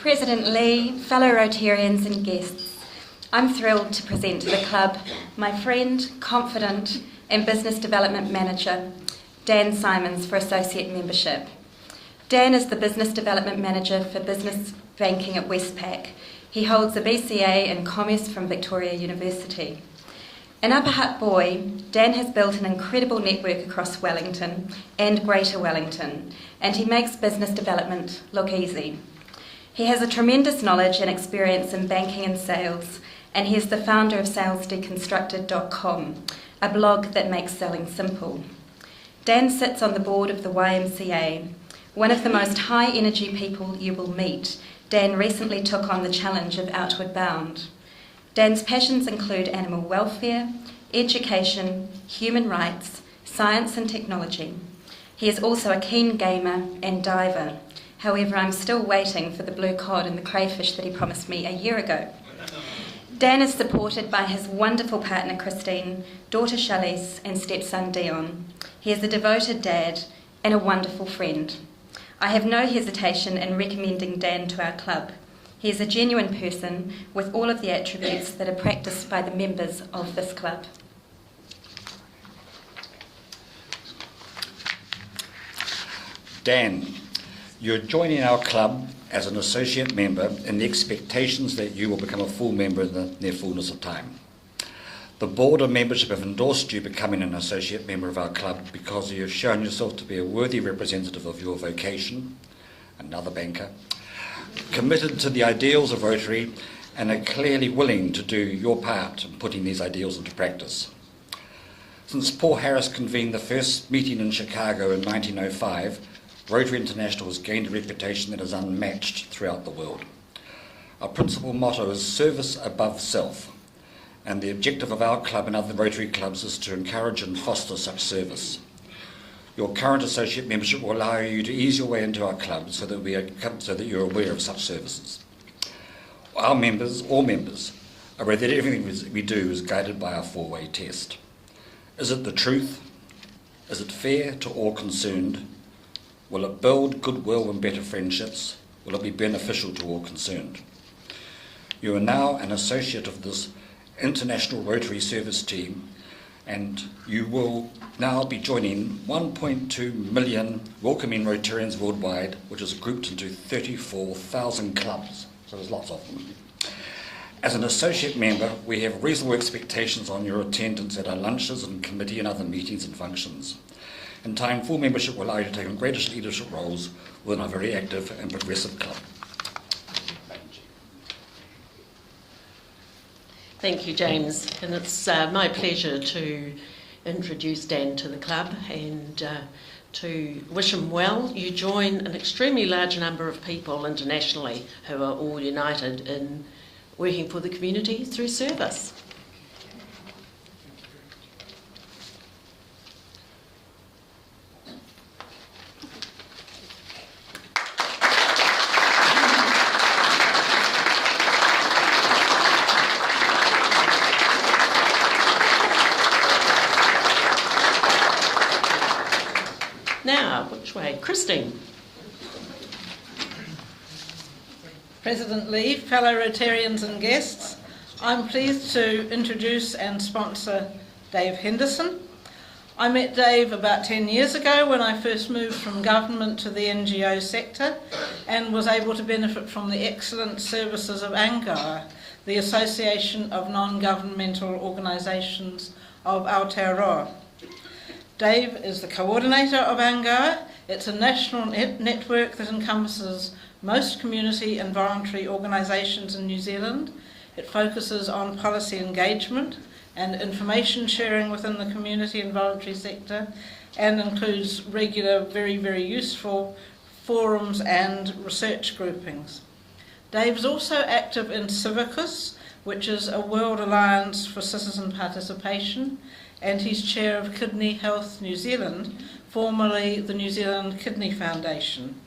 President Lee, fellow Rotarians and guests, I'm thrilled to present to the club my friend, confidant and business development manager, Dan Symons, for associate membership. Dan is the business development manager for business banking at Westpac. He holds a BCA in Commerce from Victoria University. An Upper Hutt boy, Dan has built an incredible network across Wellington and Greater Wellington, and he makes business development look easy. He has a tremendous knowledge and experience in banking and sales, and he is the founder of salesdeconstructed.com, a blog that makes selling simple. Dan sits on the board of the YMCA. One of the most high-energy people you will meet, Dan recently took on the challenge of Outward Bound. Dan's passions include animal welfare, education, human rights, science and technology. He is also a keen gamer and diver. However, I'm still waiting for the blue cod and the crayfish that he promised me a year ago. Dan is supported by his wonderful partner Christine, daughter Charlize and stepson Dion. He is a devoted dad and a wonderful friend. I have no hesitation in recommending Dan to our club. He is a genuine person with all of the attributes that are practiced by the members of this club. Dan, you're joining our club as an associate member in the expectations that you will become a full member in the near fullness of time. The board of membership have endorsed you becoming an associate member of our club because you have shown yourself to be a worthy representative of your vocation, another banker, committed to the ideals of Rotary, and are clearly willing to do your part in putting these ideals into practice. Since Paul Harris convened the first meeting in Chicago in 1905, Rotary International has gained a reputation that is unmatched throughout the world. Our principal motto is service above self, and the objective of our club and other Rotary clubs is to encourage and foster such service. Your current associate membership will allow you to ease your way into our club so that you're aware of such services. All members, are aware that everything we do is guided by our four-way test. Is it the truth? Is it fair to all concerned? Will it build goodwill and better friendships? Will it be beneficial to all concerned? You are now an associate of this International Rotary Service Team, and you will now be joining 1.2 million welcoming Rotarians worldwide, which is grouped into 34,000 clubs, so there's lots of them. As an associate member, we have reasonable expectations on your attendance at our lunches and committee and other meetings and functions. In time, full membership will allow you to take on greater leadership roles within a very active and progressive club. Thank you, James, and it's my pleasure to introduce Dan to the club and to wish him well. You join an extremely large number of people internationally who are all united in working for the community through service. Now, which way? Christine. President Lee, fellow Rotarians and guests, I'm pleased to introduce and sponsor Dave Henderson. I met Dave about 10 years ago when I first moved from government to the NGO sector and was able to benefit from the excellent services of ANGAR, the Association of Non-Governmental Organisations of Aotearoa. Dave is the coordinator of ANGAR. It's a national network that encompasses most community and voluntary organisations in New Zealand. It focuses on policy engagement and information sharing within the community and voluntary sector, and includes regular, very, very useful forums and research groupings. Dave's also active in Civicus, which is a World Alliance for Citizen Participation, and he's chair of Kidney Health New Zealand, formerly the New Zealand Kidney Foundation.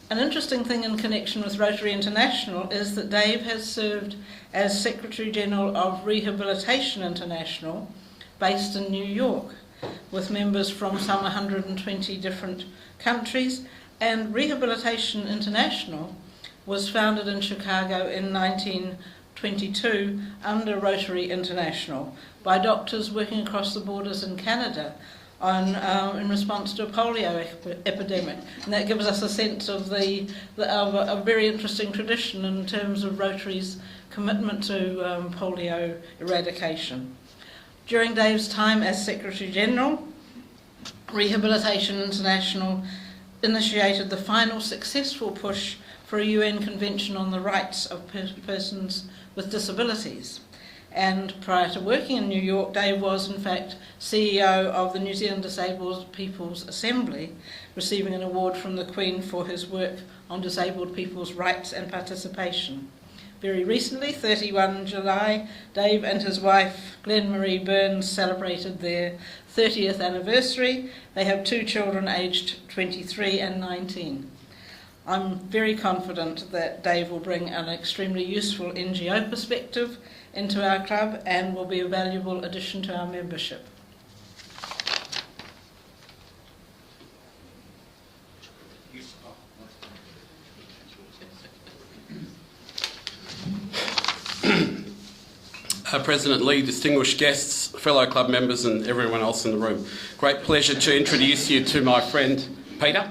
An interesting thing in connection with Rotary International is that Dave has served as Secretary General of Rehabilitation International, based in New York, with members from some 120 different countries, and Rehabilitation International was founded in Chicago in 1922 under Rotary International by doctors working across the borders in Canada in response to a polio epidemic. And that gives us a sense of a very interesting tradition in terms of Rotary's commitment to polio eradication. During Dave's time as Secretary General, Rehabilitation International initiated the final successful push for a UN Convention on the Rights of Persons with Disabilities. And prior to working in New York, Dave was in fact CEO of the New Zealand Disabled People's Assembly, receiving an award from the Queen for his work on disabled people's rights and participation. Very recently, 31 July, Dave and his wife, Glenn Marie Burns, celebrated their 30th anniversary. They have 2 children aged 23 and 19. I'm very confident that Dave will bring an extremely useful NGO perspective into our club and will be a valuable addition to our membership. President Lee, distinguished guests, fellow club members and everyone else in the room. Great pleasure to introduce you to my friend Peter.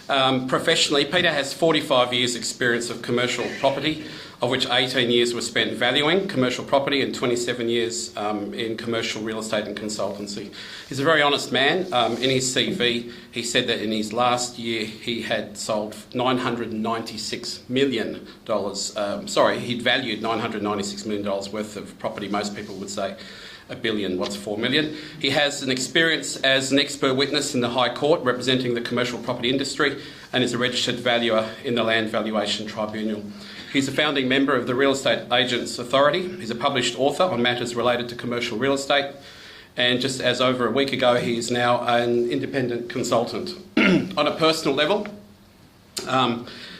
Professionally, Peter has 45 years experience of commercial property, of which 18 years were spent valuing commercial property and 27 years in commercial real estate and consultancy. He's a very honest man. In his CV, he said that in his last year he had sold $996 million. He'd valued $996 million worth of property. Most people would say $1 billion. What's $4 million? He has an experience as an expert witness in the High Court representing the commercial property industry and is a registered valuer in the Land Valuation Tribunal. He's a founding member of the Real Estate Agents Authority. He's a published author on matters related to commercial real estate. And just as over a week ago, he is now an independent consultant. On a personal level,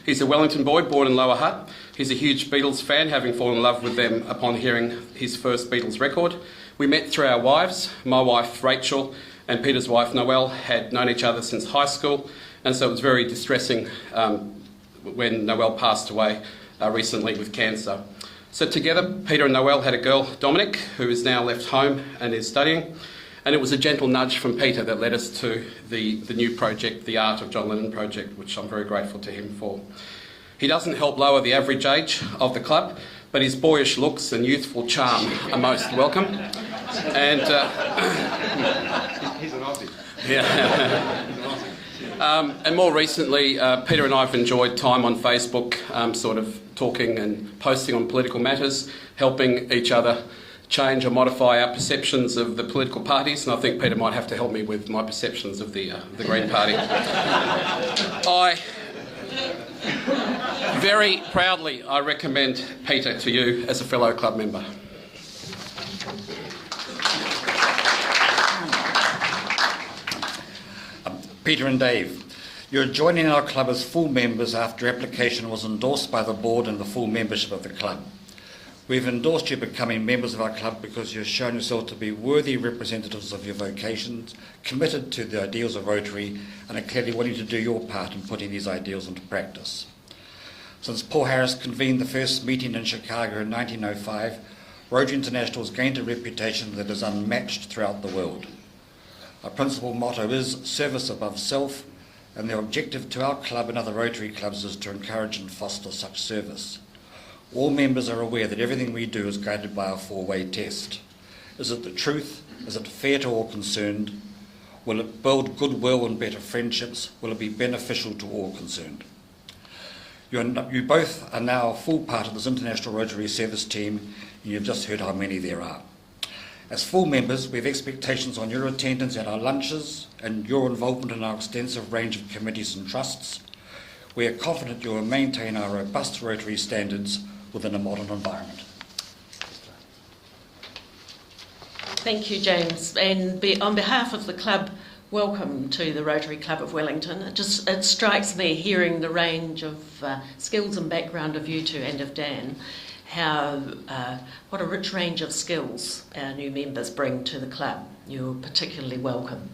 he's a Wellington boy, born in Lower Hutt. He's a huge Beatles fan, having fallen in love with them upon hearing his first Beatles record. We met through our wives. My wife, Rachel, and Peter's wife, Noelle, had known each other since high school. And so it was very distressing when Noelle passed away recently with cancer. So together, Peter and Noelle had a girl, Dominic, who is now left home and is studying. And it was a gentle nudge from Peter that led us to the new project, the Art of John Lennon project, which I'm very grateful to him for. He doesn't help lower the average age of the club, but his boyish looks and youthful charm are most welcome. And he's an Aussie. Yeah. And more recently, Peter and I have enjoyed time on Facebook, sort of talking and posting on political matters, helping each other change or modify our perceptions of the political parties, and I think Peter might have to help me with my perceptions of the Green Party. Very proudly, I recommend Peter to you as a fellow club member. Peter and Dave, you're joining our club as full members after application was endorsed by the board and the full membership of the club. We've endorsed you becoming members of our club because you've shown yourself to be worthy representatives of your vocations, committed to the ideals of Rotary, and are clearly willing to do your part in putting these ideals into practice. Since Paul Harris convened the first meeting in Chicago in 1905, Rotary International has gained a reputation that is unmatched throughout the world. Our principal motto is service above self, and the objective to our club and other Rotary clubs is to encourage and foster such service. All members are aware that everything we do is guided by our four-way test. Is it the truth? Is it fair to all concerned? Will it build goodwill and better friendships? Will it be beneficial to all concerned? You both are now a full part of this International Rotary Service team, and you've just heard how many there are. As full members, we have expectations on your attendance at our lunches and your involvement in our extensive range of committees and trusts. We are confident you will maintain our robust Rotary standards within a modern environment. Thank you, James. And on behalf of the club, welcome to the Rotary Club of Wellington. It strikes me, hearing the range of skills and background of you two and of Dan, what a rich range of skills our new members bring to the club. You're particularly welcome.